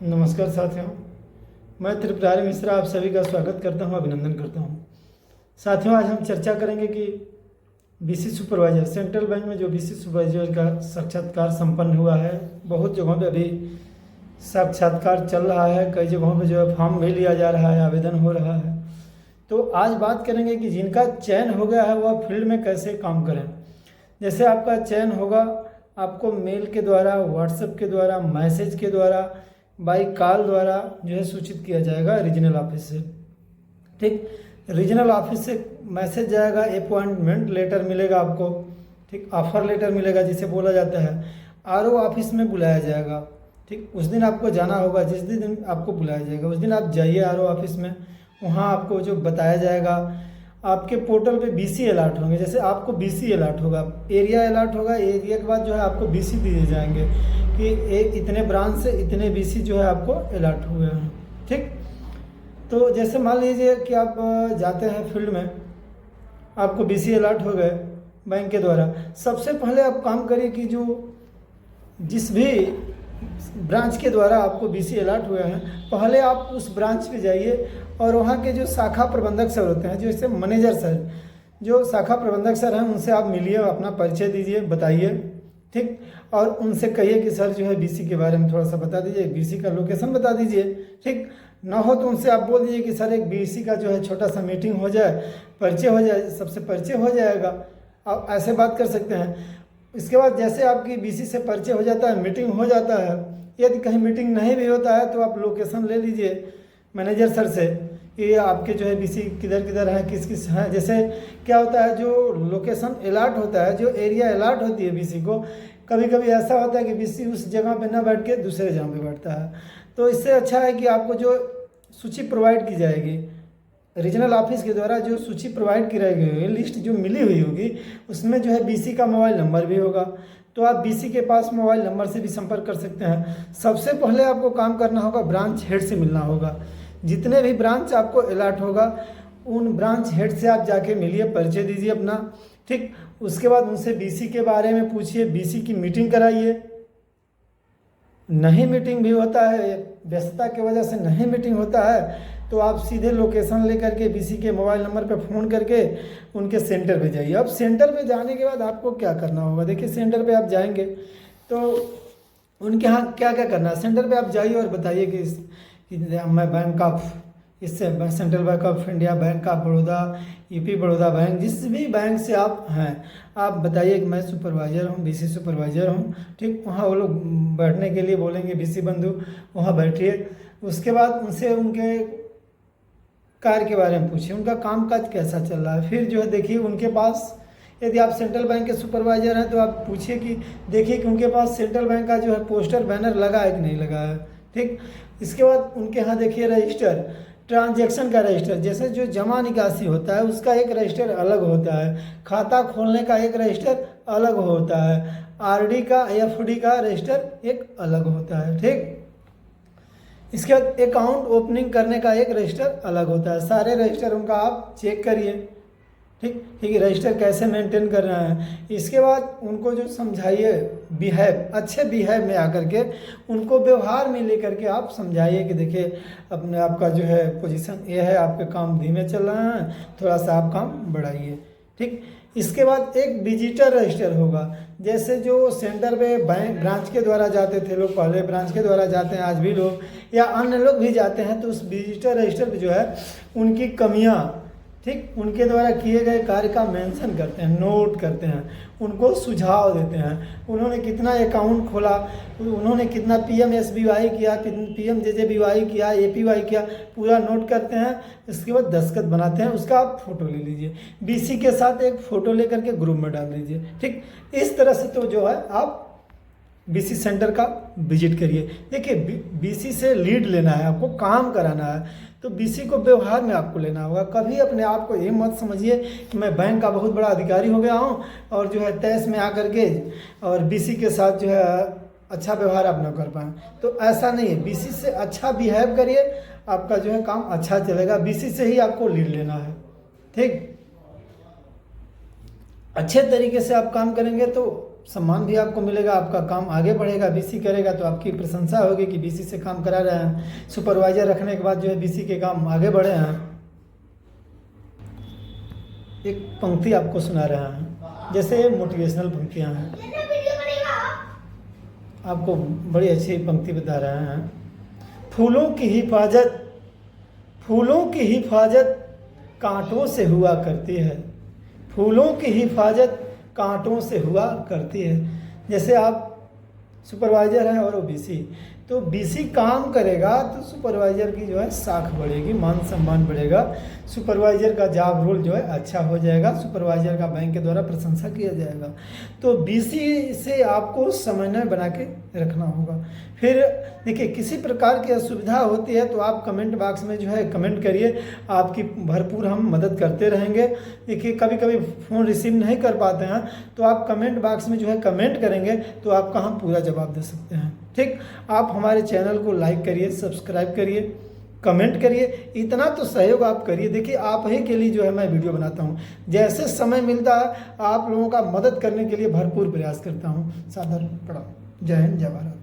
नमस्कार साथियों, मैं त्रिपुरारी मिश्रा आप सभी का स्वागत करता हूं, अभिनंदन करता हूं। साथियों, आज हम चर्चा करेंगे कि बीसी सुपरवाइजर, सेंट्रल बैंक में जो बीसी सुपरवाइजर का साक्षात्कार संपन्न हुआ है। बहुत जगहों पे अभी साक्षात्कार चल रहा है, कई जगहों पे जो है फॉर्म भी लिया जा रहा है, आवेदन हो रहा है। तो आज बात करेंगे कि जिनका चयन हो गया है वह फील्ड में कैसे काम करें। जैसे आपका चयन होगा, आपको मेल के द्वारा, व्हाट्सएप के द्वारा, मैसेज के द्वारा, बाई कॉल द्वारा जो है सूचित किया जाएगा रीजनल ऑफिस से। ठीक, रीजनल ऑफिस से मैसेज जाएगा, अपॉइंटमेंट लेटर मिलेगा आपको। ठीक, ऑफर लेटर मिलेगा जिसे बोला जाता है। आरओ ऑफिस में बुलाया जाएगा। ठीक, उस दिन आपको जाना होगा, जिस दिन आपको बुलाया जाएगा उस दिन आप जाइए आरओ ऑफिस में। वहाँ आपको जो बताया जाएगा, आपके पोर्टल पे बीसी अलॉट होंगे। जैसे आपको बीसी अलॉट होगा, एरिया अलॉट होगा, एरिया के बाद जो है आपको बीसी दिए जाएंगे कि एक इतने ब्रांच से इतने बीसी जो है आपको अलॉट हुए हैं। ठीक, तो जैसे मान लीजिए कि आप जाते हैं फील्ड में, आपको बीसी अलॉट हो गए बैंक के द्वारा। सबसे पहले आप काम करिए कि जो जिस भी ब्रांच के द्वारा आपको बीसी अलॉट हुए हैं, पहले आप उस ब्रांच पे जाइए और वहाँ के जो शाखा प्रबंधक सर होते हैं, जो जैसे मैनेजर सर, जो शाखा प्रबंधक सर हैं, उनसे आप मिलिए, अपना परिचय दीजिए, बताइए। ठीक, और उनसे कहिए कि सर जो है बीसी के बारे में थोड़ा सा बता दीजिए, बीसी का लोकेशन बता दीजिए। ठीक, ना हो तो उनसे आप बोल दीजिए कि सर एक बीसी का जो है छोटा सा मीटिंग हो जाए, परिचय हो जाए, सबसे परिचय हो जाएगा। आप ऐसे बात कर सकते हैं। इसके बाद जैसे आपकी बीसी से परिचय हो जाता है, मीटिंग हो जाता है, यदि कहीं मीटिंग नहीं भी होता है तो आप लोकेशन ले लीजिए मैनेजर सर से कि आपके जो है बीसी किधर किधर है, किस किस है। जैसे क्या होता है, जो लोकेशन अलॉट होता है, जो एरिया अलॉट होती है बीसी को, कभी कभी ऐसा होता है कि बीसी उस जगह पे ना बैठ के दूसरे जगह पे बैठता है। तो इससे अच्छा है कि आपको जो सूची प्रोवाइड की जाएगी रीजनल ऑफिस के द्वारा, जो सूची प्रोवाइड की रहेगी, लिस्ट जो मिली हुई होगी, उसमें जो है बीसी का मोबाइल नंबर भी होगा। तो आप बीसी के पास मोबाइल नंबर से भी संपर्क कर सकते हैं। सबसे पहले आपको काम करना होगा, ब्रांच हेड से मिलना होगा। जितने भी ब्रांच आपको अलॉट होगा, उन ब्रांच हेड से आप जाके मिलिए, परिचय दीजिए अपना। ठीक, उसके बाद उनसे बीसी के बारे में पूछिए, बीसी की मीटिंग कराइए। नहीं मीटिंग भी होता है, व्यस्तता की वजह से नहीं मीटिंग होता है, तो आप सीधे लोकेशन लेकर के बीसी के मोबाइल नंबर पर फ़ोन करके उनके सेंटर पे जाइए। अब सेंटर पे जाने के बाद आपको क्या करना होगा, देखिए सेंटर पे आप जाएंगे तो उनके यहाँ क्या क्या करना है। सेंटर पे आप जाइए और बताइए कि मैं बैंक ऑफ इससे central bank of India, bank of Baroda, UP Baroda bank, जिस भी बैंक से आप हैं, आप बताइए कि मैं सुपरवाइज़र हूँ, बीसी सुपरवाइज़र हूँ। ठीक, वहाँ वो लोग बैठने के लिए बोलेंगे, बीसी बंधु वहाँ बैठिए। उसके बाद उनसे उनके कार्य के बारे में पूछिए, उनका कामकाज कैसा चल रहा है। फिर जो है देखिए उनके पास, यदि आप सेंट्रल बैंक के सुपरवाइज़र हैं तो आप पूछिए कि देखिए कि उनके पास सेंट्रल बैंक का जो है पोस्टर बैनर लगा है कि नहीं लगा है। ठीक, इसके बाद उनके यहाँ देखिए रजिस्टर, ट्रांजैक्शन का रजिस्टर, जैसे जो जमा निकासी होता है उसका एक रजिस्टर अलग होता है, खाता खोलने का एक रजिस्टर अलग होता है, आरडी का, एफडी का रजिस्टर एक अलग होता है। ठीक, इसके बाद अकाउंट ओपनिंग करने का एक रजिस्टर अलग होता है। सारे रजिस्टर उनका आप चेक करिए। ठीक, कि रजिस्टर कैसे मेंटेन कर रहे हैं। इसके बाद उनको जो समझाइए, बिहेव, अच्छे बिहेव में आकर के उनको व्यवहार में लेकर के आप समझाइए कि देखिए अपने आपका जो है पोजीशन ये है, आपके काम धीमे चल रहे हैं, थोड़ा सा आप काम बढ़ाइए। ठीक, इसके बाद एक विजिटर रजिस्टर होगा। जैसे जो सेंटर पे बैंक ब्रांच के द्वारा जाते थे लोग, पहले ब्रांच के द्वारा जाते हैं, आज भी लोग या अन्य लोग भी जाते हैं, तो उस विजिटर रजिस्टर पे जो है उनकी कमियां, ठीक, उनके द्वारा किए गए कार्य का मेंशन करते हैं, नोट करते हैं, उनको सुझाव देते हैं। उन्होंने कितना अकाउंट खोला, उन्होंने कितना पीएमएसबीवाई किया, पीएमजेजेबीवाई किया, एपीवाई किया, पूरा नोट करते हैं। इसके बाद दस्तखत बनाते हैं, उसका आप फोटो ले लीजिए, बीसी के साथ एक फ़ोटो लेकर के ग्रुप में डाल दीजिए। ठीक, इस तरह से तो जो है आप बीसी सेंटर का विजिट करिए। देखिए बीसी से लीड लेना है, आपको काम कराना है, तो बीसी को व्यवहार में आपको लेना होगा। कभी अपने आप को ये मत समझिए कि मैं बैंक का बहुत बड़ा अधिकारी हो गया हूँ और जो है तैस में आकर के और बीसी के साथ जो है अच्छा व्यवहार आप न कर पाएँ, तो ऐसा नहीं है। बीसी से अच्छा बिहेव करिए, आपका जो है काम अच्छा चलेगा। बीसी से ही आपको लीड लेना है। ठीक, अच्छे तरीके से आप काम करेंगे तो सम्मान भी आपको मिलेगा, आपका काम आगे बढ़ेगा। बीसी करेगा तो आपकी प्रशंसा होगी कि बीसी से काम करा रहे हैं। सुपरवाइजर रखने के बाद जो है बीसी के काम आगे बढ़े हैं। एक पंक्ति आपको सुना रहा है, जैसे मोटिवेशनल पंक्तियां हैं, आपको बड़ी अच्छी पंक्ति बता रहे हैं। फूलों की हिफाजत कांटों से हुआ करती है, फूलों की हिफाजत कांटों से हुआ करती है। जैसे आप सुपरवाइजर हैं और वो बीसी, तो बीसी काम करेगा तो सुपरवाइजर की जो है साख बढ़ेगी, मान सम्मान बढ़ेगा, सुपरवाइजर का जॉब रोल जो है अच्छा हो जाएगा, सुपरवाइजर का बैंक के द्वारा प्रशंसा किया जाएगा। तो बीसी से आपको समन्वय बना के रखना होगा। फिर देखिए, किसी प्रकार की असुविधा होती है तो आप कमेंट बॉक्स में जो है कमेंट करिए, आपकी भरपूर हम मदद करते रहेंगे। देखिए, कभी कभी फ़ोन रिसीव नहीं कर पाते हैं तो आप कमेंट बॉक्स में जो है कमेंट करेंगे तो आपका हम पूरा जवाब दे सकते हैं। ठीक, आप हमारे चैनल को लाइक करिए, सब्सक्राइब करिए, कमेंट करिए, इतना तो सहयोग आप करिए। देखिए, आप ही के लिए जो है मैं वीडियो बनाता हूँ, जैसे समय मिलता है आप लोगों का मदद करने के लिए भरपूर प्रयास करता हूँ। सादर प्रणाम। जय हिंद, जय भारत।